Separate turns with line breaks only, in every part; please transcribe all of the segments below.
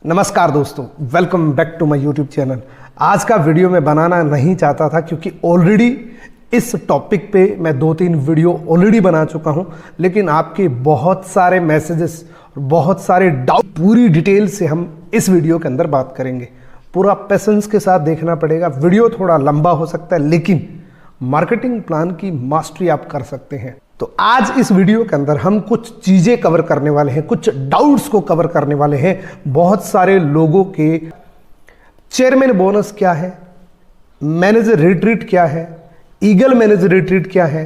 नमस्कार दोस्तों, welcome back to my YouTube channel. आज का वीडियो मैं बनाना नहीं चाहता था क्योंकि ऑलरेडी इस टॉपिक पे मैं 2-3 वीडियो ऑलरेडी बना चुका हूं, लेकिन आपके बहुत सारे मैसेजेस और बहुत सारे डाउट पूरी डिटेल से हम इस वीडियो के अंदर बात करेंगे। पूरा पेशेंस के साथ देखना पड़ेगा। वीडियो थोड़ा लंबा हो सकता है, लेकिन मार्केटिंग प्लान की मास्टरी आप कर सकते हैं। तो आज इस वीडियो के अंदर हम कुछ चीजें कवर करने वाले हैं, कुछ डाउट्स को कवर करने वाले हैं। बहुत सारे लोगों के चेयरमैन बोनस क्या है, मैनेजर रिट्रीट क्या है, ईगल मैनेजर रिट्रीट क्या है,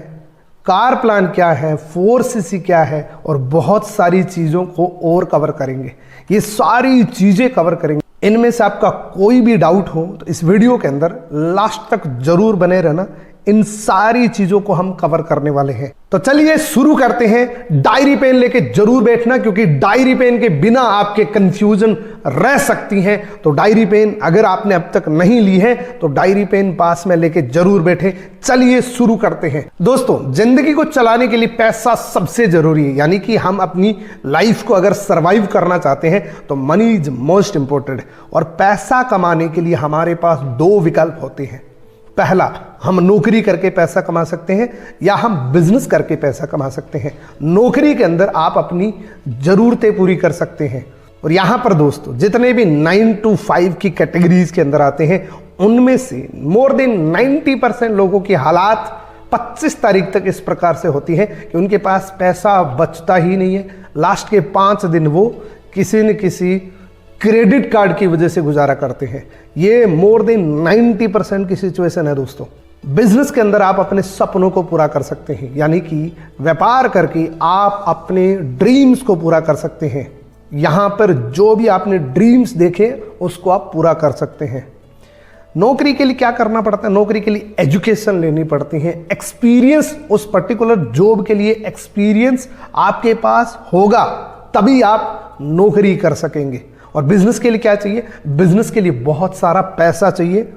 कार प्लान क्या है, 4CC क्या है, और बहुत सारी चीजों को और कवर करेंगे। ये सारी चीजें कवर करेंगे। इनमें से आपका कोई भी डाउट हो तो इस वीडियो के अंदर लास्ट तक जरूर बने रहना। इन सारी चीजों को हम कवर करने वाले हैं। तो चलिए शुरू करते हैं। डायरी पेन लेके जरूर बैठना, क्योंकि डायरी पेन के बिना आपके कंफ्यूजन रह सकती हैं। तो डायरी पेन अगर आपने अब तक नहीं ली है तो डायरी पेन पास में लेके जरूर बैठे। चलिए शुरू करते हैं। दोस्तों, जिंदगी को चलाने के लिए पैसा सबसे जरूरी है, यानी कि हम अपनी लाइफ को अगर सरवाइव करना चाहते हैं तो मनी इज मोस्ट इंपॉर्टेंट। और पैसा कमाने के लिए हमारे पास 2 विकल्प होते हैं। पहला, हम नौकरी करके पैसा कमा सकते हैं, या हम बिजनेस करके पैसा कमा सकते हैं। नौकरी के अंदर आप अपनी जरूरतें पूरी कर सकते हैं। और यहां पर दोस्तों, जितने भी 9 to 5 की कैटेगरीज के अंदर आते हैं, उनमें से मोर देन 90% लोगों की हालात 25 तारीख तक इस प्रकार से होती है कि उनके पास पैसा बचता ही नहीं है। लास्ट के 5 दिन वो किसी न किसी क्रेडिट कार्ड की वजह से गुजारा करते हैं। ये मोर देन 90% की सिचुएशन है दोस्तों। बिजनेस के अंदर आप अपने सपनों को पूरा कर सकते हैं, यानी कि व्यापार करके आप अपने ड्रीम्स को पूरा कर सकते हैं। यहां पर जो भी आपने ड्रीम्स देखे उसको आप पूरा कर सकते हैं। नौकरी के लिए क्या करना पड़ता है? नौकरी के लिए एजुकेशन लेनी पड़ती है, एक्सपीरियंस। उस पर्टिकुलर जॉब के लिए एक्सपीरियंस आपके पास होगा, तभी आप नौकरी कर सकेंगे। और बिजनेस के लिए क्या चाहिए? बिजनेस के लिए बहुत सारा पैसा चाहिए,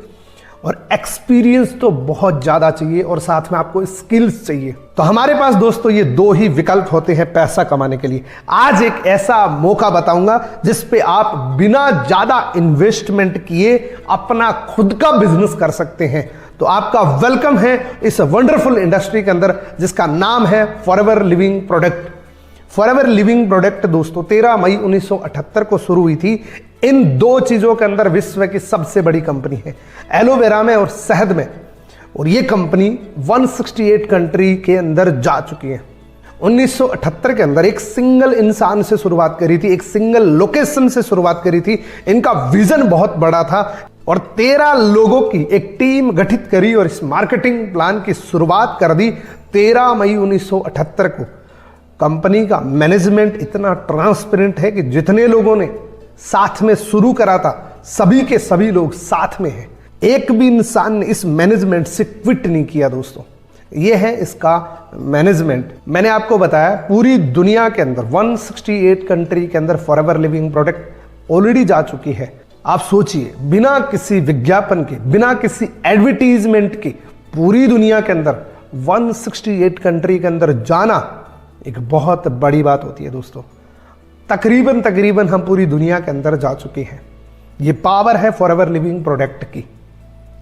और एक्सपीरियंस तो बहुत ज्यादा चाहिए, और साथ में आपको स्किल्स चाहिए। तो हमारे पास दोस्तों ये 2 ही विकल्प होते हैं पैसा कमाने के लिए। आज एक ऐसा मौका बताऊंगा जिस पे आप बिना ज्यादा इन्वेस्टमेंट किए अपना खुद का बिजनेस कर सकते हैं। तो आपका वेलकम है इस वंडरफुल इंडस्ट्री के अंदर, जिसका नाम है forever living product. Forever living product दोस्तों 13 मई 1978 को शुरू हुई थी। इन 2 चीजों के अंदर विश्व की सबसे बड़ी कंपनी है, एलोवेरा में और शहद में। और ये कंपनी 168 कंट्री के अंदर जा चुकी है। 1978 के अंदर एक सिंगल इंसान से शुरुआत करी थी, एक सिंगल लोकेशन से शुरुआत करी थी। इनका विजन बहुत बड़ा था, और 13 लोगों की एक टीम गठित करी और इस मार्केटिंग प्लान की शुरुआत कर दी 13 मई 1978 को। कंपनी का मैनेजमेंट इतना ट्रांसपेरेंट है कि जितने लोगों ने साथ में शुरू करा था, सभी के सभी लोग साथ में हैं। एक भी इंसान ने इस मैनेजमेंट से क्विट नहीं किया दोस्तों। यह है इसका मैनेजमेंट। मैंने आपको बताया पूरी दुनिया के अंदर 168 कंट्री के अंदर फॉरएवर लिविंग प्रोडक्ट ऑलरेडी जा चुकी है। आप सोचिए, बिना किसी विज्ञापन के, बिना किसी एडवर्टीजमेंट के पूरी दुनिया के अंदर 168 कंट्री के अंदर जाना एक बहुत बड़ी बात होती है दोस्तों। तकरीबन हम पूरी दुनिया के अंदर जा चुके हैं। ये पावर है फॉरएवर लिविंग प्रोडक्ट की,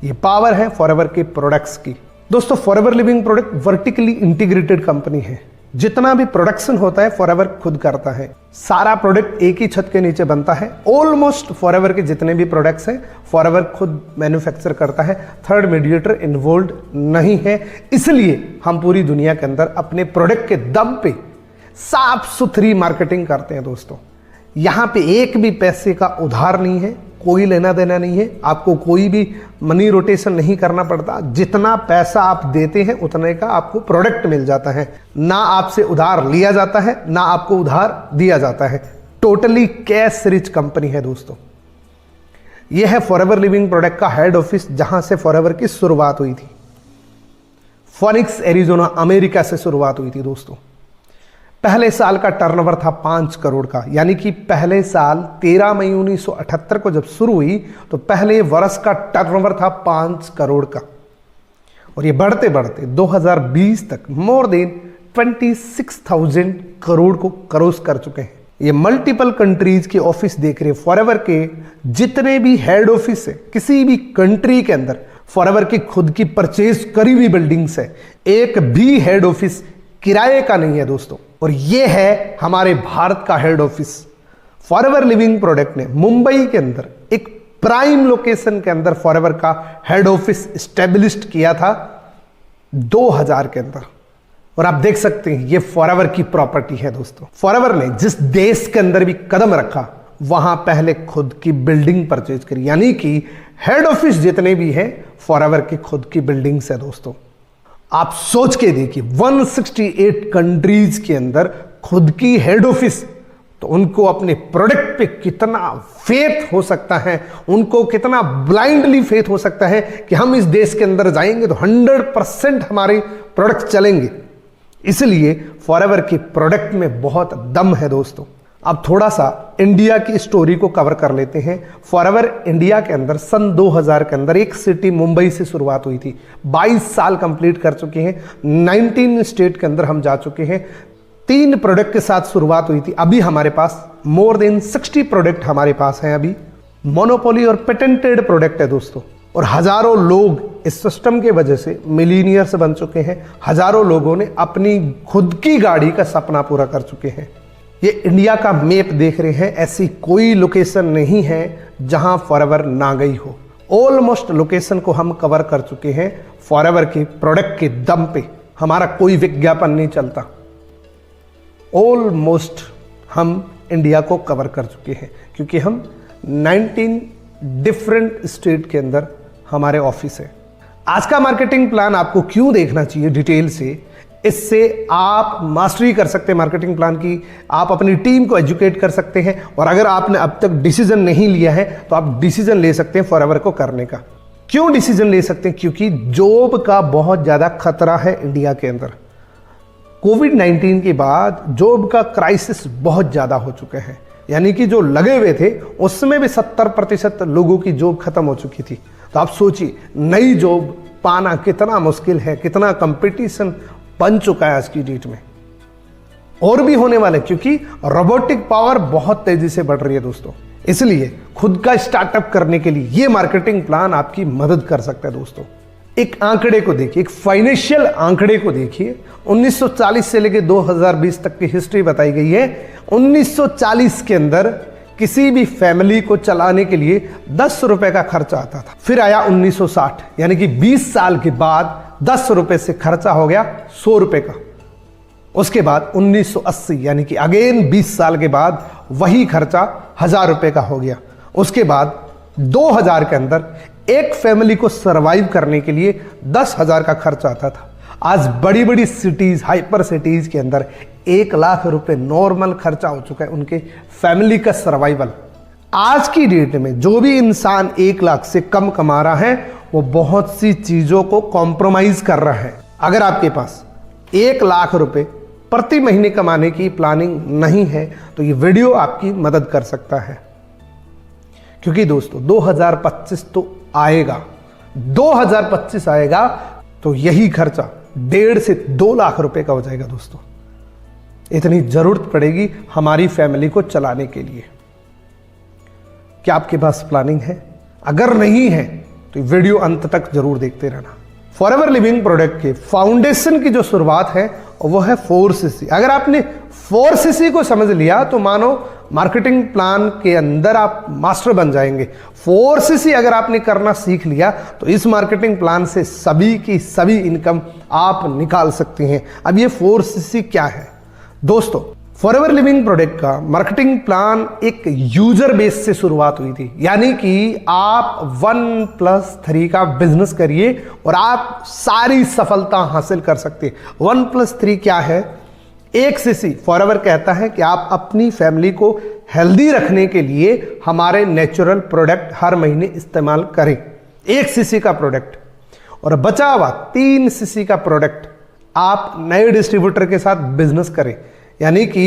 ये पावर है फॉरएवर के प्रोडक्ट्स की। दोस्तों, forever living product vertically integrated company है। जितना भी प्रोडक्शन होता है फॉरएवर खुद करता है। सारा प्रोडक्ट एक ही छत के नीचे बनता है। ऑलमोस्ट फॉरएवर के जितने भी प्रोडक्ट्स हैं फॉरएवर खुद मैन्युफैक्चर करता है। थर्ड मीडिएटर इन्वॉल्व नहीं है। इसलिए हम पूरी दुनिया के अंदर अपने प्रोडक्ट के दम पे साफ सुथरी मार्केटिंग करते हैं दोस्तों। यहां पे एक भी पैसे का उधार नहीं है, कोई लेना देना नहीं है, आपको कोई भी मनी रोटेशन नहीं करना पड़ता। जितना पैसा आप देते हैं उतने का आपको प्रोडक्ट मिल जाता है। ना आपसे उधार लिया जाता है, ना आपको उधार दिया जाता है। टोटली कैश रिच कंपनी है दोस्तों। यह है फॉरएवर लिविंग प्रोडक्ट का हेड ऑफिस, जहां से फॉरएवर की शुरुआत हुई थी। फोनिक्स एरिजोना अमेरिका से शुरुआत हुई थी दोस्तों। पहले साल का टर्नओवर था 5 करोड़ का, यानी कि पहले साल 13 मई 1978 को जब शुरू हुई तो पहले वर्ष का टर्नओवर था 5 करोड़ का। और ये बढ़ते बढ़ते 2020 तक मोर देन 26,000 करोड़ को क्रॉस कर चुके हैं। ये मल्टीपल कंट्रीज के ऑफिस देख रहे हैं। फॉरएवर के जितने भी हेड ऑफिस है किसी भी कंट्री के अंदर, फॉरएवर की खुद की परचेज करी हुई बिल्डिंग्स है, एक भी हेड ऑफिस किराए का नहीं है दोस्तों। और ये है हमारे भारत का head office. Forever living product ने मुंबई के अंदर एक प्राइम लोकेशन के अंदर फॉरएवर का हेड ऑफिस स्टैब्लिश्ड किया था 2000 के अंदर। और आप देख सकते हैं ये फॉरएवर की प्रॉपर्टी है दोस्तों। फॉरएवर ने जिस देश के अंदर भी कदम रखा वहां पहले खुद की बिल्डिंग परचेज करी, यानी कि हेड ऑफिस जितने भी हैं फॉरएवर की खुद की बिल्डिंग्स है दोस्तों। आप सोच के देखिए 168 कंट्रीज के अंदर खुद की हेड ऑफिस, तो उनको अपने प्रोडक्ट पे कितना फेथ हो सकता है, उनको कितना ब्लाइंडली फेथ हो सकता है कि हम इस देश के अंदर जाएंगे तो 100% हमारे प्रोडक्ट चलेंगे। इसलिए फॉरएवर के प्रोडक्ट में बहुत दम है दोस्तों। अब थोड़ा सा इंडिया की स्टोरी को कवर कर लेते हैं। फॉरएवर इंडिया के अंदर सन 2000 के अंदर एक सिटी मुंबई से शुरुआत हुई थी। 22 साल कंप्लीट कर चुके हैं, 19 स्टेट के अंदर हम जा चुके हैं। 3 प्रोडक्ट के साथ शुरुआत हुई थी। अभी हमारे पास मोर देन 60 प्रोडक्ट हमारे पास हैं। अभी मोनोपोली और पेटेंटेड प्रोडक्ट है दोस्तों। और हजारों लोग इस सिस्टम के वजह से मिलीनियर्स बन चुके हैं। हजारों लोगों ने अपनी खुद की गाड़ी का सपना पूरा कर चुके हैं। ये इंडिया का मैप देख रहे हैं, ऐसी कोई लोकेशन नहीं है जहां फॉरएवर ना गई हो। ऑलमोस्ट लोकेशन को हम कवर कर चुके हैं। फॉरएवर के प्रोडक्ट के दम पे हमारा कोई विज्ञापन नहीं चलता। ऑलमोस्ट हम इंडिया को कवर कर चुके हैं क्योंकि हम 19 डिफरेंट स्टेट के अंदर हमारे ऑफिस है। आज का मार्केटिंग प्लान आपको क्यों देखना चाहिए डिटेल से, इससे आप मास्टरी कर सकते हैं मार्केटिंग प्लान की, आप अपनी टीम को एजुकेट कर सकते हैं। और अगर आपने अब तक डिसीजन नहीं लिया है तो आप डिसीजन ले सकते हैं फॉरएवर को करने का। क्यों डिसीजन ले सकते हैं? क्योंकि जॉब का बहुत ज़्यादा खतरा है इंडिया के अंदर। कोविड-19 के बाद जॉब का क्राइसिस बहुत ज़्यादा हो चुके हैं, यानी कि जो लगे हुए थे उसमें भी 70% लोगों की जॉब खत्म हो चुकी थी। तो आप सोचिए नई जॉब पाना कितना मुश्किल है, कितना कंपटीशन बन चुका है आज की डेट में। और भी होने वाले, क्योंकि रोबोटिक पावर बहुत तेजी से बढ़ रही है दोस्तों। इसलिए खुद का स्टार्टअप करने के लिए ये मार्केटिंग प्लान आपकी मदद कर सकता है दोस्तों। एक आंकड़े को देखिए, एक फाइनेंशियल आंकड़े को देखिए। 1940 से लेकर 2020 तक की हिस्ट्री बताई गई है। 1940 के अंदर किसी भी फैमिली को चलाने के लिए 10 रुपए का खर्चा आता था। फिर आया 1960, यानी कि 20 साल के बाद 10 रुपए से खर्चा हो गया 100 रुपए का। उसके बाद 1980, यानी कि अगेन 20 साल के बाद वही खर्चा 1000 रुपए का हो गया। उसके बाद 2000 के अंदर एक फैमिली को सरवाइव करने के लिए 10,000 का खर्च आता था। आज बड़ी बड़ी सिटीज, हाइपर सिटीज के अंदर 1 लाख रुपए नॉर्मल खर्चा हो चुका है उनके फैमिली का सर्वाइवल। आज की डेट में जो भी इंसान 1 लाख से कम कमा रहा है वो बहुत सी चीजों को कॉम्प्रोमाइज कर रहा है। अगर आपके पास 1 लाख रुपए प्रति महीने कमाने की प्लानिंग नहीं है तो ये वीडियो आपकी मदद कर सकता है। क्योंकि दोस्तों 2025 तो आएगा, 2025 आएगा तो यही खर्चा 1.5 से 2 लाख रुपए का हो जाएगा दोस्तों। इतनी जरूरत पड़ेगी हमारी फैमिली को चलाने के लिए। क्या आपके पास प्लानिंग है? अगर नहीं है तो वीडियो अंत तक जरूर देखते रहना। फॉरएवर लिविंग प्रोडक्ट के फाउंडेशन की जो शुरुआत है वो है 4CC। अगर आपने 4CC को समझ लिया तो मानो मार्केटिंग प्लान के अंदर आप मास्टर बन जाएंगे। 4CC अगर आपने करना सीख लिया तो इस मार्केटिंग प्लान से सभी की सभी इनकम आप निकाल सकते हैं। अब ये 4CC क्या है दोस्तों? फॉरएवर लिविंग प्रोडक्ट का मार्केटिंग प्लान एक यूजर बेस से शुरुआत हुई थी, यानी कि आप 1+3 का बिजनेस करिए और आप सारी सफलता हासिल कर सकते हैं। 1+3 क्या है? 1CC फॉरएवर कहता है कि आप अपनी फैमिली को हेल्दी रखने के लिए हमारे नेचुरल प्रोडक्ट हर महीने इस्तेमाल करें, 1CC का प्रोडक्ट। और बचा हुआ 3CC का प्रोडक्ट आप नए डिस्ट्रीब्यूटर के साथ बिजनेस करें, यानी कि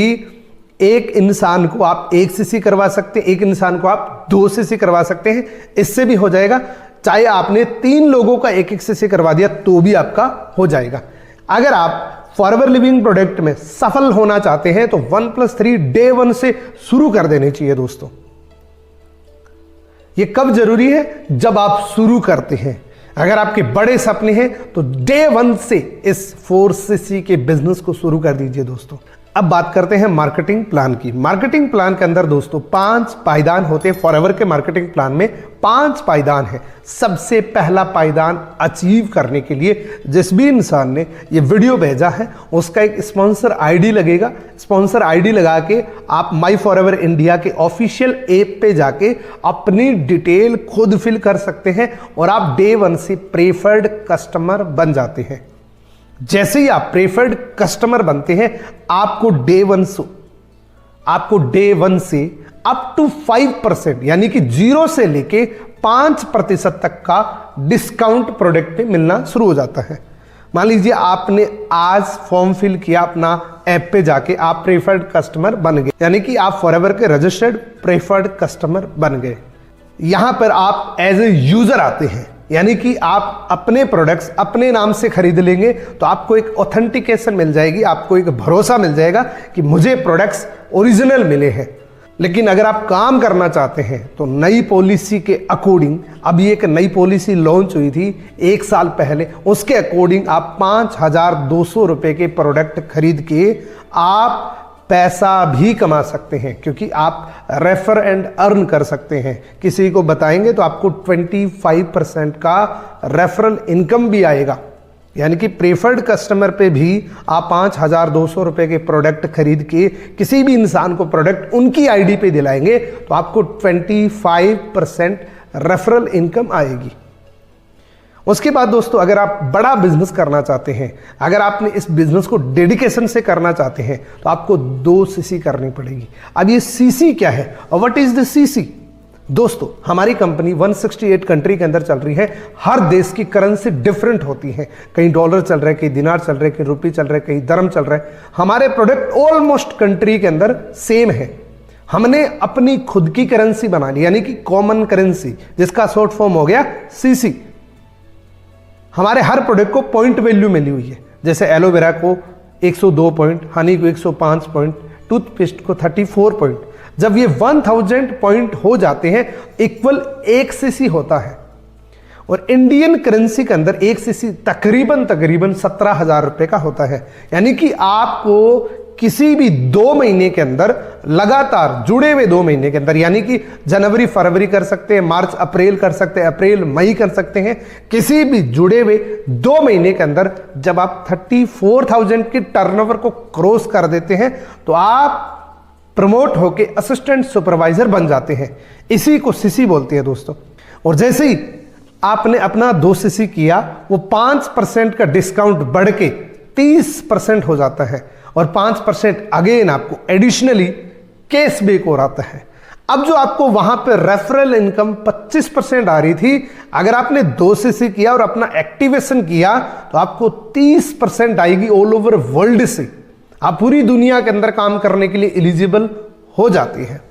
एक इंसान को आप 1CC करवा सकते हैं, एक इंसान को आप 2CC करवा सकते हैं। इससे भी हो जाएगा। चाहे आपने 3 लोगों का 1-1 CC करवा दिया तो भी आपका हो जाएगा। अगर आप फॉरएवर लिविंग प्रोडक्ट में सफल होना चाहते हैं तो 1+3 डे 1 से शुरू कर देनी चाहिए दोस्तों। ये कब जरूरी है? जब आप शुरू करते हैं। अगर आपके बड़े सपने हैं तो डे 1 से इस 4cc के बिजनेस को शुरू कर दीजिए दोस्तों। अब बात करते हैं मार्केटिंग प्लान की। मार्केटिंग प्लान के अंदर दोस्तों 5 पायदान होते हैं। फॉरएवर के मार्केटिंग प्लान में 5 पायदान है। सबसे पहला पायदान अचीव करने के लिए जिस भी इंसान ने ये वीडियो भेजा है उसका एक स्पॉन्सर आईडी लगेगा। स्पॉन्सर आईडी लगा के आप माई फॉरएवर इंडिया के ऑफिशियल ऐप पे जाके अपनी डिटेल खुद फिल कर सकते हैं और आप डे 1 से प्रेफर्ड कस्टमर बन जाते हैं। जैसे ही आप प्रेफर्ड कस्टमर बनते हैं आपको डे 1 से अप टू 5% यानी कि 0 से लेके 5% तक का डिस्काउंट प्रोडक्ट पे मिलना शुरू हो जाता है। मान लीजिए आपने आज फॉर्म फिल किया अपना ऐप पे जाके, आप प्रेफर्ड कस्टमर बन गए, यानी कि आप फॉरएवर के रजिस्टर्ड प्रेफर्ड कस्टमर बन गए। यहां पर आप एज ए यूजर आते हैं, यानी कि आप अपने प्रोडक्ट्स अपने नाम से खरीद लेंगे तो आपको एक ऑथेंटिकेशन मिल जाएगी, आपको एक भरोसा मिल जाएगा कि मुझे प्रोडक्ट्स ओरिजिनल मिले हैं। लेकिन अगर आप काम करना चाहते हैं तो नई पॉलिसी के अकॉर्डिंग, अभी एक नई पॉलिसी लॉन्च हुई थी 1 साल पहले, उसके अकॉर्डिंग आप 5,200 रुपए के प्रोडक्ट खरीद के आप पैसा भी कमा सकते हैं, क्योंकि आप रेफर एंड अर्न कर सकते हैं। किसी को बताएंगे तो आपको 25% का रेफरल इनकम भी आएगा। यानी कि प्रेफर्ड कस्टमर पे भी आप 5,200 रुपए के प्रोडक्ट खरीद के किसी भी इंसान को प्रोडक्ट उनकी आईडी पे दिलाएंगे तो आपको 25% रेफरल इनकम आएगी। उसके बाद दोस्तों अगर आप बड़ा बिजनेस करना चाहते हैं, अगर आपने इस बिजनेस को डेडिकेशन से करना चाहते हैं तो आपको 2cc करनी पड़ेगी। अब ये cc क्या है और व्हाट इज द cc? दोस्तों हमारी कंपनी 168 कंट्री के अंदर चल रही है। हर देश की करेंसी डिफरेंट होती है, कहीं डॉलर चल रहा है, कहीं दिनार चल रहा है, कहीं रुपये चल रहा है, कहीं दरम चल रहा है। हमारे प्रोडक्ट ऑलमोस्ट कंट्री के अंदर सेम है। हमने अपनी खुद की करेंसी बना ली, यानी कि कॉमन करेंसी, जिसका शॉर्ट फॉर्म हो गया cc। हमारे हर प्रोडक्ट को पॉइंट वैल्यू मिली हुई है, जैसे एलोवेरा को 102 पॉइंट, हनी को 105 पॉइंट, टूथपेस्ट को 34 पॉइंट। जब ये 1000 पॉइंट हो जाते हैं इक्वल 1 cc होता है। और इंडियन करेंसी के अंदर 1 cc तकरीबन 17,000 रुपए का होता है। यानी कि आपको किसी भी 2 महीने के अंदर, लगातार जुड़े हुए 2 महीने के अंदर, यानी कि जनवरी फरवरी कर सकते हैं, मार्च अप्रैल कर सकते हैं, अप्रैल मई कर सकते हैं, किसी भी जुड़े हुए 2 महीने के अंदर जब आप 34,000 की टर्नओवर को क्रॉस कर देते हैं तो आप प्रमोट होके असिस्टेंट सुपरवाइजर बन जाते हैं। इसी को cc बोलते हैं दोस्तों। और जैसे ही आपने अपना 2cc किया, वो 5% का डिस्काउंट बढ़ के 30% हो जाता है और 5% अगेन आपको एडिशनली कैशबैक हो रहा है। अब जो आपको वहां पे रेफरल इनकम 25% आ रही थी, अगर आपने 2cc किया और अपना एक्टिवेशन किया तो आपको 30% आएगी ऑल ओवर वर्ल्ड से। आप पूरी दुनिया के अंदर काम करने के लिए एलिजिबल हो जाते हैं,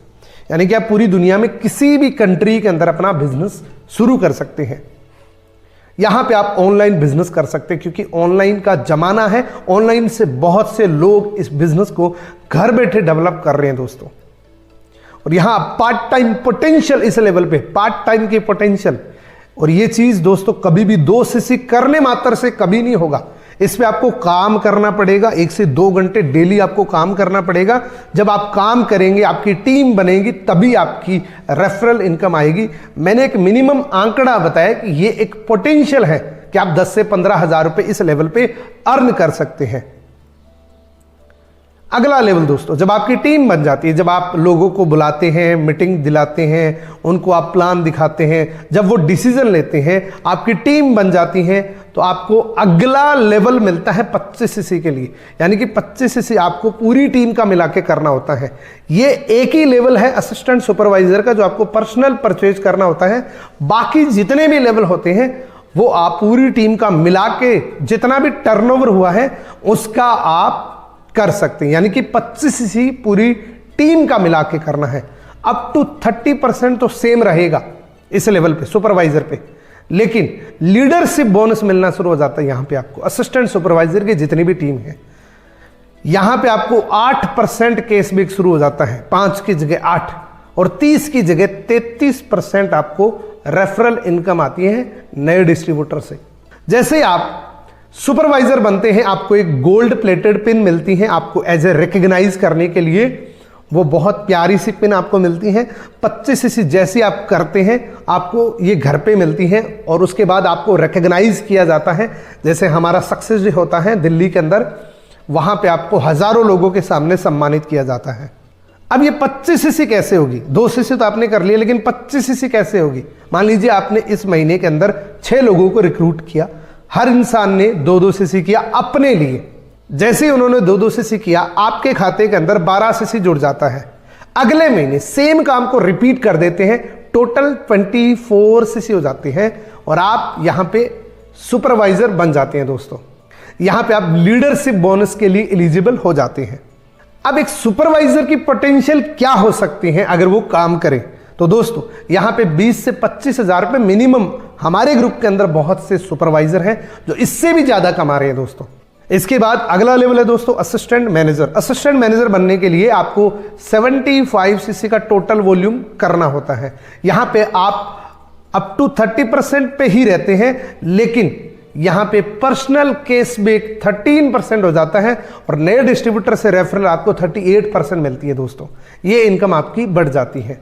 यानी कि आप पूरी दुनिया में किसी भी कंट्री के अंदर अपना बिजनेस शुरू कर सकते हैं। यहां पे आप ऑनलाइन बिजनेस कर सकते हैं, क्योंकि ऑनलाइन का जमाना है। ऑनलाइन से बहुत से लोग इस बिजनेस को घर बैठे डेवलप कर रहे हैं दोस्तों। और यहां पार्ट टाइम पोटेंशियल, इस लेवल पे पार्ट टाइम की पोटेंशियल। और ये चीज दोस्तों कभी भी 2cc करने मात्र से कभी नहीं होगा। इस पे आपको काम करना पड़ेगा, 1 से 2 घंटे डेली आपको काम करना पड़ेगा। जब आप काम करेंगे, आपकी टीम बनेगी, तभी आपकी रेफरल इनकम आएगी। मैंने एक मिनिमम आंकड़ा बताया कि ये एक पोटेंशियल है कि आप 10 से 15,000 रुपए इस लेवल पे अर्न कर सकते हैं। अगला लेवल दोस्तों, जब आपकी टीम बन जाती है, जब आप लोगों को बुलाते हैं, मीटिंग दिलाते हैं, उनको आप प्लान दिखाते हैं, जब वो डिसीजन लेते हैं, आपकी टीम बन जाती है, तो आपको अगला लेवल मिलता है 25cc के लिए। यानी कि 25cc आपको पूरी टीम का मिला के करना होता है। ये एक ही लेवल है असिस्टेंट सुपरवाइजर का, जो आपको पर्सनल परचेज करना होता है। बाकी जितने भी लेवल होते हैं वो आप पूरी टीम का मिला के, जितना भी टर्नओवर हुआ है उसका आप कर सकते हैं। यानी कि 25cc पूरी टीम का मिला के करना है। अप टू 30% तो सेम रहेगा इस लेवल पे, सुपरवाइजर पे, लेकिन लीडरशिप बोनस मिलना शुरू हो जाता है। यहां पे आपको असिस्टेंट सुपरवाइजर की जितनी भी टीम है, यहां पे आपको 8% कैशबैक शुरू हो जाता है, 5 की जगह 8 और 30 की जगह 33% आपको रेफरल इनकम आती है नए डिस्ट्रीब्यूटर से। जैसे आप सुपरवाइजर बनते हैं, आपको एक गोल्ड प्लेटेड पिन मिलती है, आपको एज ए रिकग्नाइज करने के लिए वो बहुत प्यारी सी पिन आपको मिलती है। 25 सीसी जैसी आप करते हैं आपको ये घर पे मिलती है और उसके बाद आपको रिकग्नाइज किया जाता है। जैसे हमारा सक्सेस डे होता है दिल्ली के अंदर, वहां पे आपको हजारों लोगों के सामने सम्मानित किया जाता है। अब ये 25 सीसी कैसे होगी? 2 सीसी तो आपने कर लिया, लेकिन 25 सीसी कैसे होगी? मान लीजिए आपने इस महीने के अंदर 6 लोगों को रिक्रूट किया, हर इंसान ने 2-2 सीसी किया अपने लिए। जैसे ही उन्होंने 2-2 सीसी किया, आपके खाते के अंदर 12 सीसी जुड़ जाता है। अगले महीने सेम काम को रिपीट कर देते हैं, टोटल 24 सीसी हो जाते हैं और आप यहां पे सुपरवाइजर बन जाते हैं दोस्तों। यहां पे आप लीडरशिप बोनस के लिए एलिजिबल हो जाते हैं। अब एक सुपरवाइजर की पोटेंशियल क्या हो सकती है अगर वो काम करे? तो दोस्तों यहां पे 20 से 25 हजार रुपए मिनिमम, हमारे ग्रुप के अंदर बहुत से सुपरवाइजर हैं जो इससे भी ज्यादा कमा रहे हैं दोस्तों। इसके बाद अगला लेवल है दोस्तों असिस्टेंट मैनेजर। असिस्टेंट मैनेजर बनने के लिए आपको 75 सीसी का टोटल वॉल्यूम करना होता है। यहां पे आप अप टू 30% पे ही रहते हैं, लेकिन यहां पे पर्सनल कैशबैक 13% हो जाता है और नए डिस्ट्रीब्यूटर से रेफरल आपको 38% मिलती है दोस्तों। ये इनकम आपकी बढ़ जाती है।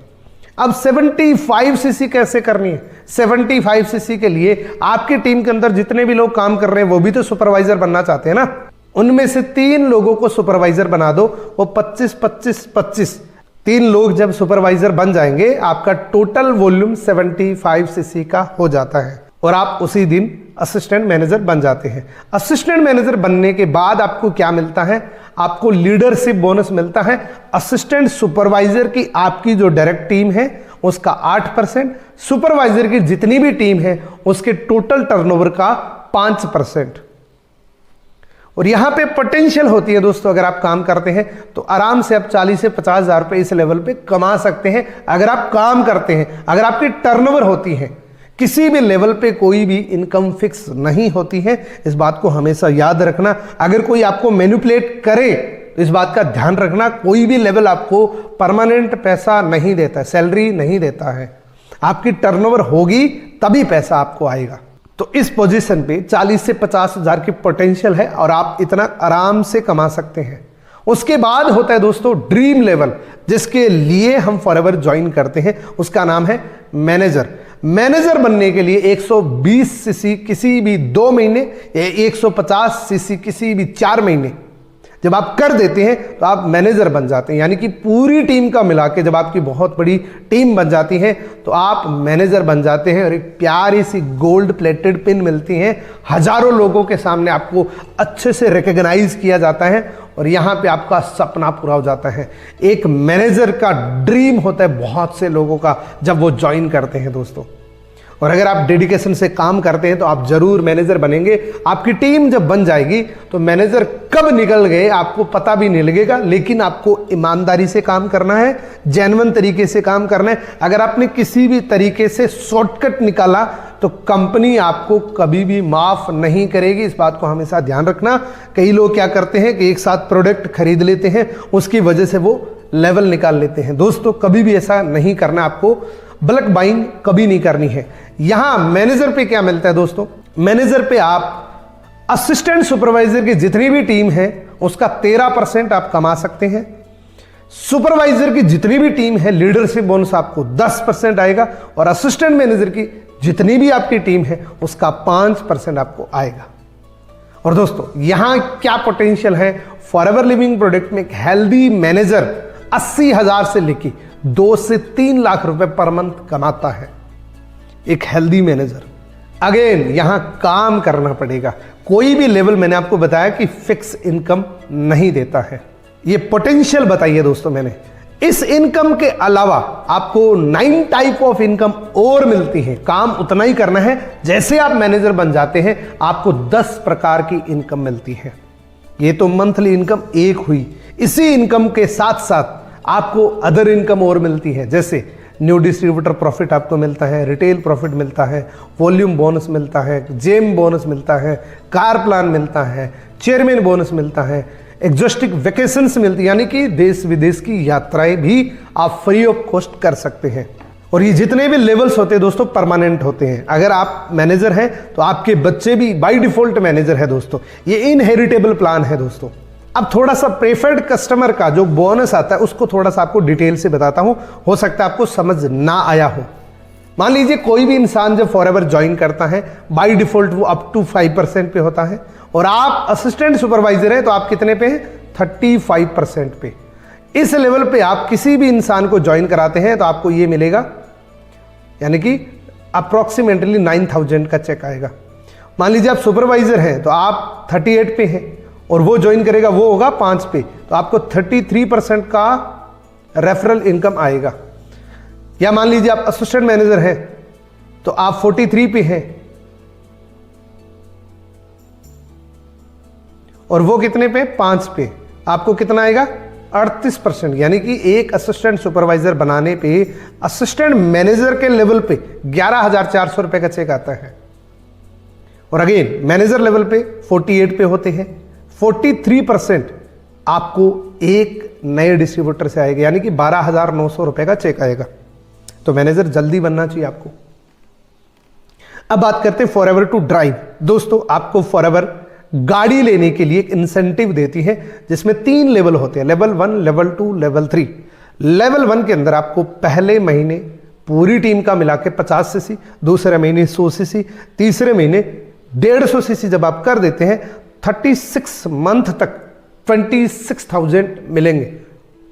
अब 75 सीसी कैसे करनी है? 75 सीसी के लिए आपकी टीम के अंदर जितने भी लोग काम कर रहे हैं वो भी तो सुपरवाइजर बनना चाहते हैं ना। उनमें से 3 लोगों को सुपरवाइजर बना दो, वो 25-25-25 3 लोग जब सुपरवाइजर बन जाएंगे, आपका टोटल वॉल्यूम 75 सीसी का हो जाता है और आप उसी दिन असिस्टेंट मैनेजर बन जाते हैं। असिस्टेंट मैनेजर बनने के बाद आपको क्या मिलता है? आपको लीडरशिप बोनस मिलता है। असिस्टेंट सुपरवाइजर की आपकी जो डायरेक्ट टीम है उसका 8%, सुपरवाइजर की जितनी भी टीम है उसके टोटल टर्नओवर का 5%। और यहां पे पोटेंशियल होती है दोस्तों, अगर आप काम करते हैं तो आराम से आप 40 से 50 हजार रुपए इस लेवल पे कमा सकते हैं अगर आप काम करते हैं, अगर आपकी टर्नओवर होती है। किसी भी लेवल पे कोई भी इनकम फिक्स नहीं होती है, इस बात को हमेशा याद रखना। अगर कोई आपको मैनिपुलेट करे तो इस बात का ध्यान रखना, कोई भी लेवल आपको परमानेंट पैसा नहीं देता है, सैलरी नहीं देता है। आपकी टर्नओवर होगी तभी पैसा आपको आएगा। तो इस पोजीशन पे 40 से 50 हजार की पोटेंशियल है और आप इतना आराम से कमा सकते हैं। उसके बाद होता है दोस्तों ड्रीम लेवल, जिसके लिए हम फॉरएवर ज्वाइन करते हैं, उसका नाम है मैनेजर। मैनेजर बनने के लिए 120 सीसी किसी भी 2 महीने या 150 सीसी किसी भी 4 महीने जब आप कर देते हैं तो आप मैनेजर बन जाते हैं। यानी कि पूरी टीम का मिला के जब आपकी बहुत बड़ी टीम बन जाती है तो आप मैनेजर बन जाते हैं और एक प्यारी सी गोल्ड प्लेटेड पिन मिलती है। हजारों लोगों के सामने आपको अच्छे से रिकग्नाइज किया जाता है और यहाँ पे आपका सपना पूरा हो जाता है। एक मैनेजर का ड्रीम होता है बहुत से लोगों का जब वो ज्वाइन करते हैं दोस्तों। और अगर आप डेडिकेशन से काम करते हैं तो आप जरूर मैनेजर बनेंगे। आपकी टीम जब बन जाएगी तो मैनेजर कब निकल गए आपको पता भी नहीं लगेगा, लेकिन आपको ईमानदारी से काम करना है, जेन्युइन तरीके से काम करना है। अगर आपने किसी भी तरीके से शॉर्टकट निकाला तो कंपनी आपको कभी भी माफ नहीं करेगी, इस बात को हमेशा ध्यान रखना। कई लोग क्या करते हैं कि एक साथ प्रोडक्ट खरीद लेते हैं, उसकी वजह से वो लेवल निकाल लेते हैं। दोस्तों कभी भी ऐसा नहीं करना, आपको बल्क बाइंग कभी नहीं करनी है। यहां मैनेजर पे क्या मिलता है दोस्तों? मैनेजर पे आप असिस्टेंट सुपरवाइजर की जितनी भी टीम है उसका 13% आप कमा सकते हैं। सुपरवाइजर की जितनी भी टीम है लीडरशिप बोनस आपको 10% आएगा और असिस्टेंट मैनेजर की जितनी भी आपकी टीम है उसका 5% आपको आएगा। और दोस्तों यहां क्या पोटेंशियल है? फॉरएवर लिविंग प्रोडक्ट में एक हेल्दी मैनेजर 80,000 से लेके 2 से 3 लाख रुपए पर मंथ कमाता है एक हेल्दी मैनेजर। अगेन यहां काम करना पड़ेगा। कोई भी लेवल मैंने आपको बताया कि फिक्स इनकम नहीं देता है। ये पोटेंशियल बताइए दोस्तों मैंने। इस इनकम के अलावा आपको 9 टाइप ऑफ इनकम और मिलती है। काम उतना ही करना है। जैसे आप मैनेजर बन जाते हैं आपको 10 प्रकार की इनकम मिलती है। ये तो मंथली इनकम एक हुई। इसी इनकम के साथ साथ आपको अदर इनकम और मिलती है, जैसे न्यू डिस्ट्रीब्यूटर प्रॉफिट आपको मिलता है, रिटेल प्रॉफिट मिलता है, वॉल्यूम बोनस मिलता है, जेम बोनस मिलता है, कार प्लान मिलता है, चेयरमैन बोनस मिलता है, एग्जॉस्टिक वेकेशंस मिलती है, यानी कि देश विदेश की यात्राएं भी आप फ्री ऑफ कॉस्ट कर सकते हैं। और ये जितने भी लेवल्स होते हैं दोस्तों परमानेंट होते हैं। अगर आप मैनेजर हैं तो आपके बच्चे भी बाय डिफॉल्ट मैनेजर है दोस्तों। ये इनहेरिटेबल प्लान है दोस्तों। अब थोड़ा सा प्रेफर्ड कस्टमर का जो बोनस आता है उसको थोड़ा सा आपको डिटेल से बताता हूं, हो सकता है आपको समझ ना आया हो। मान लीजिए कोई भी इंसान जब फॉरएवर ज्वाइन करता है बाय डिफॉल्ट वो अप टू 5% पे होता है, और आप असिस्टेंट सुपरवाइजर हैं तो आप कितने पे हैं? 35% पे। इस लेवल पे आप किसी भी इंसान को ज्वाइन कराते हैं तो आपको ये मिलेगा, यानी कि अप्रोक्सीमेटली 9,000 का चेक आएगा। मान लीजिए आप सुपरवाइजर हैं तो आप 38 पे हैं और वो ज्वाइन करेगा, वो होगा 5 पे, तो आपको 33% का रेफरल इनकम आएगा। या मान लीजिए आप असिस्टेंट मैनेजर हैं तो आप 43 पे हैं और वो कितने पे? 5 पे, आपको कितना आएगा? 38%। यानी कि एक असिस्टेंट सुपरवाइजर बनाने पे असिस्टेंट मैनेजर के लेवल पे 11,400 रुपए का चेक आता है। और अगेन मैनेजर लेवल पे 48 पे होते हैं। 43% आपको एक नए डिस्ट्रीब्यूटर से आएगा, यानी कि 12,900 रुपए का चेक आएगा। तो मैनेजर जल्दी बनना चाहिए आपको। अब बात करते हैं फॉरएवर टू ड्राइव। दोस्तों आपको फॉरएवर गाड़ी लेने के लिए एक इंसेंटिव देती है जिसमें 3 लेवल होते हैं, लेवल 1, लेवल 2, लेवल 3। लेवल 1 के अंदर आपको पहले महीने पूरी टीम का मिला के 50 सीसी, दूसरे महीने 100 सीसी, तीसरे महीने 150 सीसी जब आप कर देते हैं 36 मंथ तक 26,000 मिलेंगे।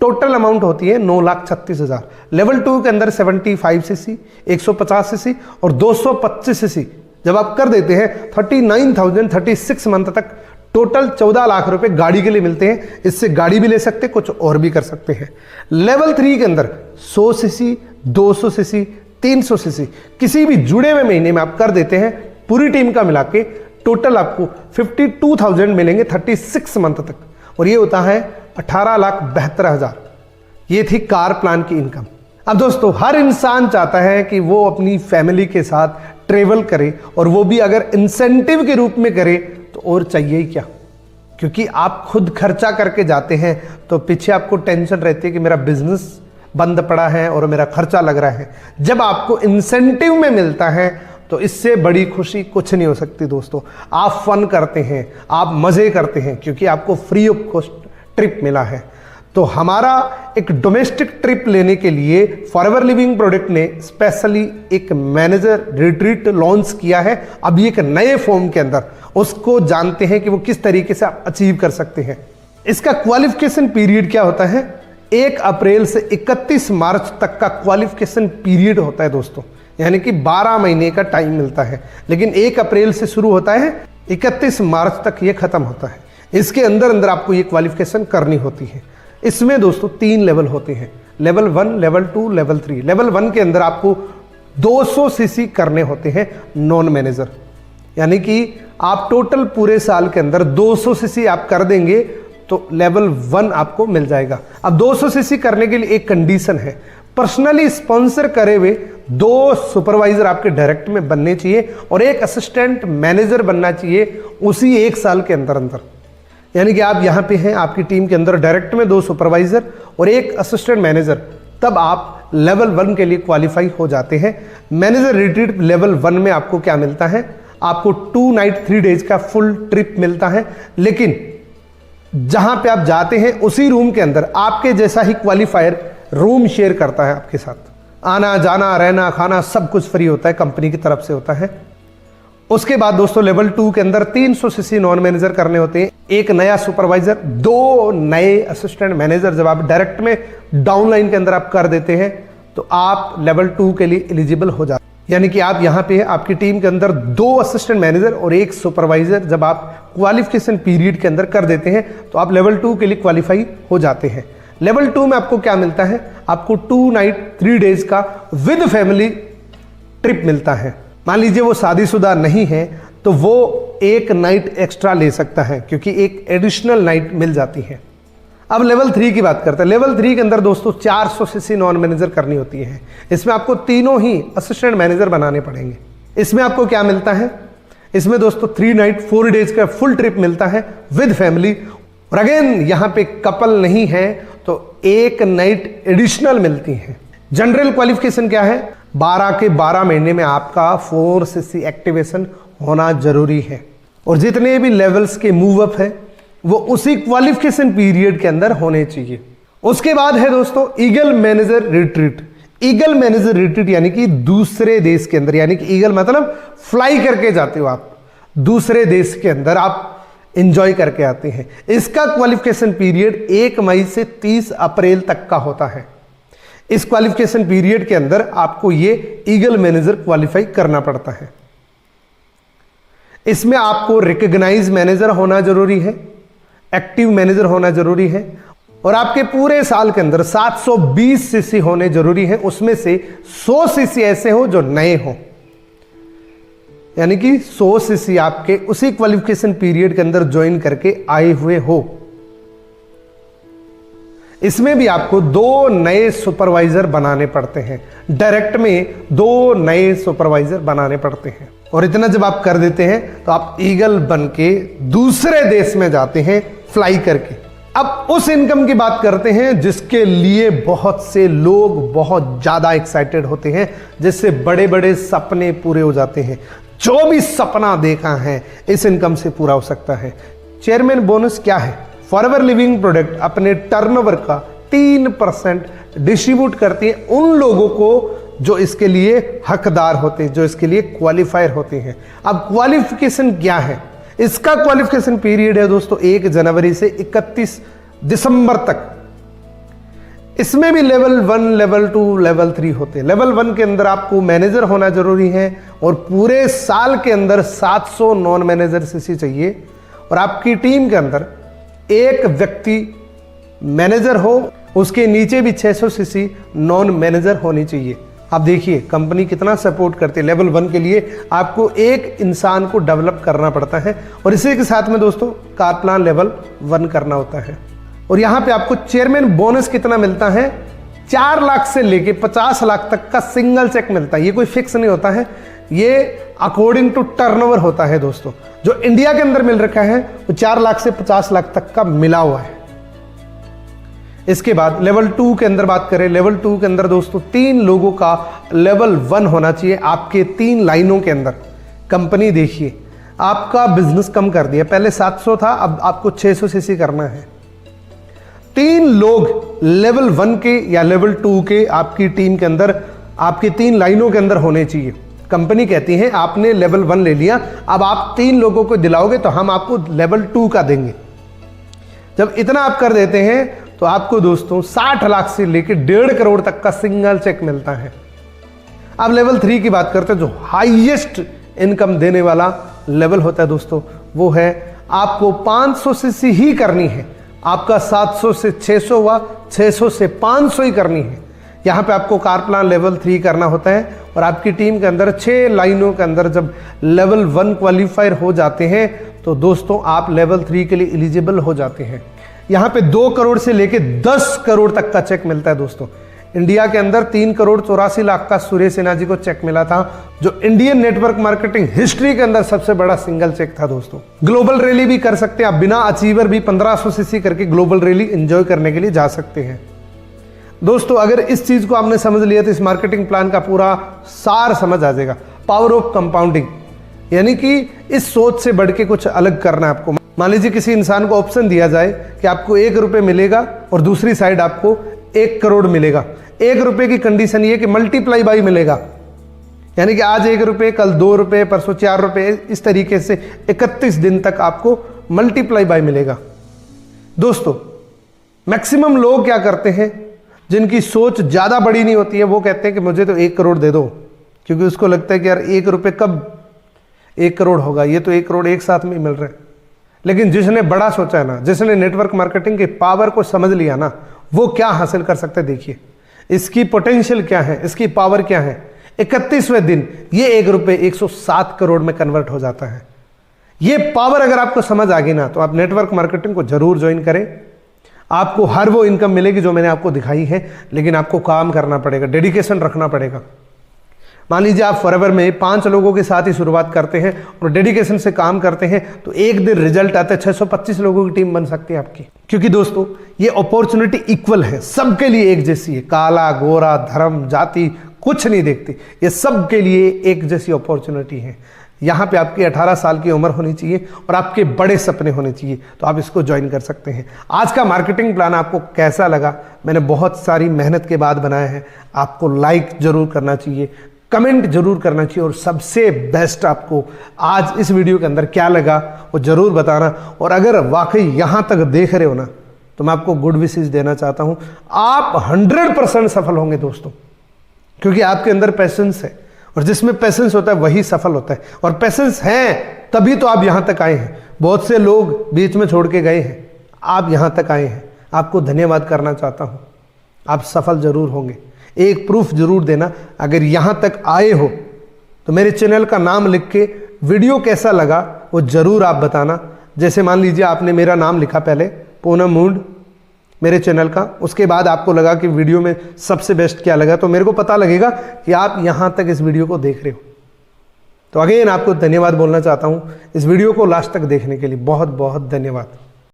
टोटल अमाउंट होती है 9,36,000। लेवल 2 के अंदर 75 सीसी, 150 सीसी और 225 सीसी जब आप कर देते हैं 39,000 36 मंथ तक टोटल 14 लाख रुपए गाड़ी के लिए मिलते हैं। इससे गाड़ी भी ले सकते हैं, कुछ और भी कर सकते हैं। लेवल 3 के अंदर 100 सीसी, 200 सीसी, 300 सीसी किसी भी जुड़े हुए महीने में आप कर देते हैं, पूरी टीम का मिला के टोटल आपको 52,000 मिलेंगे 36 मंथ तक, और ये होता है 18,72,000। ये थी कार प्लान की इनकम। अब दोस्तों हर इंसान चाहता है कि वो अपनी फैमिली के साथ ट्रेवल करे, और वो भी अगर इंसेंटिव के रूप में करे तो और चाहिए ही क्या। क्योंकि आप खुद खर्चा करके जाते हैं तो पीछे आपको टेंशन रहती है कि मेरा बिजनेस बंद पड़ा है और मेरा खर्चा लग रहा है। जब आपको इंसेंटिव में मिलता है तो इससे बड़ी खुशी कुछ नहीं हो सकती दोस्तों। आप फन करते हैं, आप मजे करते हैं, क्योंकि आपको फ्री ऑफ कॉस्ट ट्रिप मिला है। तो हमारा एक डोमेस्टिक ट्रिप लेने के लिए फॉरएवर लिविंग प्रोडक्ट ने स्पेशली एक मैनेजर रिट्रीट लॉन्च किया है, अभी एक नए फॉर्म के अंदर। उसको जानते हैं कि वो किस तरीके से आप अचीव कर सकते हैं। इसका क्वालिफिकेशन पीरियड क्या होता है? 1 अप्रैल से 31 मार्च तक का क्वालिफिकेशन पीरियड होता है दोस्तों, यानी कि 12 महीने का टाइम मिलता है। लेकिन 1 अप्रैल से शुरू होता है, 31 मार्च तक ये खत्म होता है। इसके अंदर अंदर आपको ये क्वालिफिकेशन करनी होती है। इसमें दोस्तों 3 लेवल होते हैं, लेवल 1, लेवल 2, लेवल 3। लेवल 1 के अंदर आपको 200 सीसी करने होते हैं नॉन मैनेजर, यानी कि आप टोटल पूरे साल के अंदर 200 सीसी आप कर देंगे तो लेवल 1 आपको मिल जाएगा। अब 200 सीसी करने के लिए एक कंडीशन है, पर्सनली स्पॉन्सर करे हुए 2 सुपरवाइजर आपके डायरेक्ट में बनने चाहिए और 1 असिस्टेंट मैनेजर बनना चाहिए उसी 1 साल के अंदर अंदर। यानी कि आप यहाँ पे हैं, आपकी टीम के अंदर डायरेक्ट में 2 सुपरवाइजर और 1 असिस्टेंट मैनेजर, तब आप लेवल 1 के लिए क्वालिफाई हो जाते हैं। मैनेजर रिट्रीट लेवल 1 में आपको क्या मिलता है? आपको 2 नाइट 3 डेज का फुल ट्रिप मिलता है, लेकिन जहां पे आप जाते हैं उसी रूम के अंदर आपके जैसा ही क्वालिफायर रूम शेयर करता है आपके साथ। आना जाना रहना खाना सब कुछ फ्री होता है, कंपनी की तरफ से होता है। उसके बाद दोस्तों लेवल 2 के अंदर 300 सीसी नॉन मैनेजर करने होते हैं, 1 नया सुपरवाइजर, 2 नए असिस्टेंट मैनेजर। जब आप डायरेक्ट में डाउनलाइन के अंदर आप कर देते हैं तो आप लेवल 2 के लिए एलिजिबल हो जाते हैं। यानी कि आप यहाँ पे आपकी टीम के अंदर 2 असिस्टेंट मैनेजर और 1 सुपरवाइजर जब आप क्वालिफिकेशन पीरियड के अंदर कर देते हैं तो आप लेवल 2 के लिए क्वालिफाई हो जाते हैं। लेवल 2 में आपको क्या मिलता है? आपको 2 नाइट 3 डेज का विद फैमिली ट्रिप मिलता है। मान लीजिए वो शादीशुदा नहीं है तो वो 1 नाइट एक्स्ट्रा ले सकता है, क्योंकि एक एडिशनल नाइट मिल जाती है। अब लेवल 3 की बात करते हैं। लेवल 3 के अंदर दोस्तों 400 सीसी नॉन मैनेजर करनी होती है। इसमें आपको तीनों ही असिस्टेंट मैनेजर बनाने पड़ेंगे। इसमें आपको क्या मिलता है? इसमें दोस्तों 3 नाइट 4 डेज का फुल ट्रिप मिलता है विद फैमिली, और अगेन यहाँ पे कपल नहीं है तो एक नाइट एडिशनल मिलती है। जनरल क्वालिफिकेशन क्या है, 12 के 12 महीने में आपका 4cc एक्टिवेशन होना जरूरी है और जितने भी लेवल्स के मूव अप है वो उसी क्वालिफिकेशन पीरियड के अंदर होने चाहिए। उसके बाद है दोस्तों eagle manager retreat. Eagle manager retreat यानी कि दूसरे देश के अंदर, यानी कि ईगल मतलब फ्लाई करके जाते हो आप दूसरे देश के अंदर, आप एंजॉय करके आते हैं। इसका क्वालिफिकेशन पीरियड 1 मई से 30 अप्रैल तक का होता है। इस क्वालिफिकेशन पीरियड के अंदर आपको ये ईगल मैनेजर क्वालिफाई करना पड़ता है। इसमें आपको रिकॉग्नाइज मैनेजर होना जरूरी है, एक्टिव मैनेजर होना जरूरी है और आपके पूरे साल के अंदर 720 सीसी होने जरूरी है। उसमें से 100 सीसी ऐसे हो जो नए हो, यानी कि 100 सीसी आपके उसी क्वालिफिकेशन पीरियड के अंदर ज्वाइन करके आए हुए हो। इसमें भी आपको 2 नए सुपरवाइजर बनाने पड़ते हैं, डायरेक्ट में 2 नए सुपरवाइजर बनाने पड़ते हैं। और इतना जब आप कर देते हैं तो आप ईगल बन के दूसरे देश में जाते हैं फ्लाई करके। अब उस इनकम की बात करते हैं जिसके लिए बहुत से लोग बहुत ज्यादा एक्साइटेड होते हैं, जिससे बड़े बड़े सपने पूरे हो जाते हैं। जो भी सपना देखा है इस इनकम से पूरा हो सकता है। चेयरमैन बोनस क्या है? फॉरएवर लिविंग प्रोडक्ट अपने टर्नओवर का 3% डिस्ट्रीब्यूट करती है उन लोगों को जो इसके लिए हकदार होते हैं, जो इसके लिए क्वालिफायर होते हैं। अब क्वालिफिकेशन क्या है? इसका क्वालिफिकेशन पीरियड है दोस्तों 1 जनवरी से 31 दिसंबर तक। इसमें भी लेवल 1, लेवल 2, लेवल 3 होते हैं। लेवल 1 के अंदर आपको मैनेजर होना जरूरी है और पूरे साल के अंदर 700 नॉन मैनेजर सीसी चाहिए और आपकी टीम के अंदर एक व्यक्ति मैनेजर हो, उसके नीचे भी 600 सीसी नॉन मैनेजर होनी चाहिए। आप देखिए कंपनी कितना सपोर्ट करती है। लेवल 1 के लिए आपको एक इंसान को डेवलप करना पड़ता है और इसी के साथ में दोस्तों कार प्लान लेवल 1 करना होता है। और यहां पे आपको चेयरमैन बोनस कितना मिलता है? 4 लाख से लेके 50 लाख तक का सिंगल चेक मिलता है। ये कोई फिक्स नहीं होता है, ये अकॉर्डिंग टू टर्नओवर होता है दोस्तों। जो इंडिया के अंदर मिल रखा है वो 4 लाख से 50 लाख तक का मिला हुआ है। इसके बाद लेवल 2 के अंदर बात करें, लेवल 2 के अंदर दोस्तों 3 लोगों का लेवल 1 होना चाहिए आपके 3 लाइनों के अंदर। कंपनी देखिए आपका बिजनेस कम कर दिया, पहले 700 था, अब आपको 600 सीसी करना है। 3 लोग लेवल 1 के या लेवल 2 के आपकी टीम के अंदर, आपकी 3 लाइनों के अंदर होने चाहिए। कंपनी कहती है आपने लेवल 1 ले लिया, अब आप 3 लोगों को दिलाओगे तो हम आपको लेवल 2 का देंगे। जब इतना आप कर देते हैं तो आपको दोस्तों 60 लाख से लेकर 1.5 करोड़ तक का सिंगल चेक मिलता है। अब लेवल 3 की बात करते हैं, जो हाईएस्ट इनकम देने वाला लेवल होता है दोस्तों, वो है आपको 500 सीसी ही करनी है। आपका 700 से 600 हुआ, 600 से 500 ही करनी है। यहाँ पे आपको कार प्लान लेवल 3 करना होता है और आपकी टीम के अंदर 6 लाइनों के अंदर जब लेवल 1 क्वालिफायर हो जाते हैं तो दोस्तों आप लेवल 3 के लिए एलिजिबल हो जाते हैं। यहाँ पे 2 करोड़ से लेके 10 करोड़ तक का चेक मिलता है दोस्तों। इंडिया के अंदर 3 करोड़ 84 लाख का सुरेश सिन्हा जी को चेक मिला था, जो इंडियन नेटवर्क मार्केटिंग हिस्ट्री के अंदर सबसे बड़ा सिंगल चेक था दोस्तों। ग्लोबल रैली भी कर सकते हैं आप, बिना अचीवर भी 1500 सीसी करके ग्लोबल रैली एंजॉय करने के लिए जा सकते हैं दोस्तों। अगर इस चीज को आपने समझ लिया तो इस मार्केटिंग प्लान का पूरा सार समझ आ जाएगा। पावर ऑफ कंपाउंडिंग, यानी कि इस सोच से बढ़ के कुछ अलग करना है आपको। मान लीजिए किसी इंसान को ऑप्शन दिया जाए कि आपको 1 रुपये मिलेगा और दूसरी साइड आपको 1 करोड़ मिलेगा। 1 रुपये की कंडीशन ये कि मल्टीप्लाई बाई मिलेगा, यानी कि आज 1 रुपये, कल 2 रुपये, परसों 4 रुपये, इस तरीके से 31 दिन तक आपको मल्टीप्लाई बाई मिलेगा। दोस्तों मैक्सिमम लोग क्या करते हैं, जिनकी सोच ज़्यादा बड़ी नहीं होती है, वो कहते हैं कि मुझे तो 1 करोड़ दे दो, क्योंकि उसको लगता है कि यार 1 रुपये कब 1 करोड़ होगा, ये तो 1 करोड़ एक साथ में मिल रहा है। लेकिन जिसने बड़ा सोचा है ना, जिसने नेटवर्क मार्केटिंग के पावर को समझ लिया ना, वो क्या हासिल कर सकते हैं। देखिए इसकी पोटेंशियल क्या है, इसकी पावर क्या है। 31वें दिन ये 1 रुपये 107 करोड़ में कन्वर्ट हो जाता है। ये पावर अगर आपको समझ आ गई ना, तो आप नेटवर्क मार्केटिंग को जरूर ज्वाइन करें। आपको हर वो इनकम मिलेगी जो मैंने आपको दिखाई है, लेकिन आपको काम करना पड़ेगा, डेडिकेशन रखना पड़ेगा। मान लीजिए आप फॉरएवर में 5 लोगों के साथ ही शुरुआत करते हैं और डेडिकेशन से काम करते हैं तो एक दिन रिजल्ट आता है 625 लोगों की टीम बन सकती है आपकी। क्योंकि दोस्तों ये अपॉर्चुनिटी इक्वल है, सबके लिए एक जैसी है, काला गोरा धर्म जाति कुछ नहीं देखती, ये सबके लिए एक जैसी अपॉर्चुनिटी है। यहाँ पे आपकी 18 साल की उम्र होनी चाहिए और आपके बड़े सपने होने चाहिए, तो आप इसको ज्वाइन कर सकते हैं। आज का मार्केटिंग प्लान आपको कैसा लगा? मैंने बहुत सारी मेहनत के बाद बनाया है। आपको लाइक जरूर करना चाहिए, कमेंट जरूर करना चाहिए और सबसे बेस्ट आपको आज इस वीडियो के अंदर क्या लगा वो जरूर बताना। और अगर वाकई यहाँ तक देख रहे हो ना तो मैं आपको गुड विशेस देना चाहता हूँ। आप 100% सफल होंगे दोस्तों, क्योंकि आपके अंदर पैशंस है और जिसमें पैशंस होता है वही सफल होता है। और पैशंस है तभी तो आप यहाँ तक आए हैं। बहुत से लोग बीच में छोड़ के गए हैं, आप यहाँ तक आए हैं, आपको धन्यवाद करना चाहता हूँ। आप सफल जरूर होंगे। एक प्रूफ जरूर देना, अगर यहाँ तक आए हो तो मेरे चैनल का नाम लिख के वीडियो कैसा लगा वो जरूर आप बताना। जैसे मान लीजिए आपने मेरा नाम लिखा पहले पूनम मूड मेरे चैनल का, उसके बाद आपको लगा कि वीडियो में सबसे बेस्ट क्या लगा, तो मेरे को पता लगेगा कि आप यहाँ तक इस वीडियो को देख रहे हो। तो अगेन आपको धन्यवाद बोलना चाहता हूँ इस वीडियो को लास्ट तक देखने के लिए। बहुत बहुत धन्यवाद।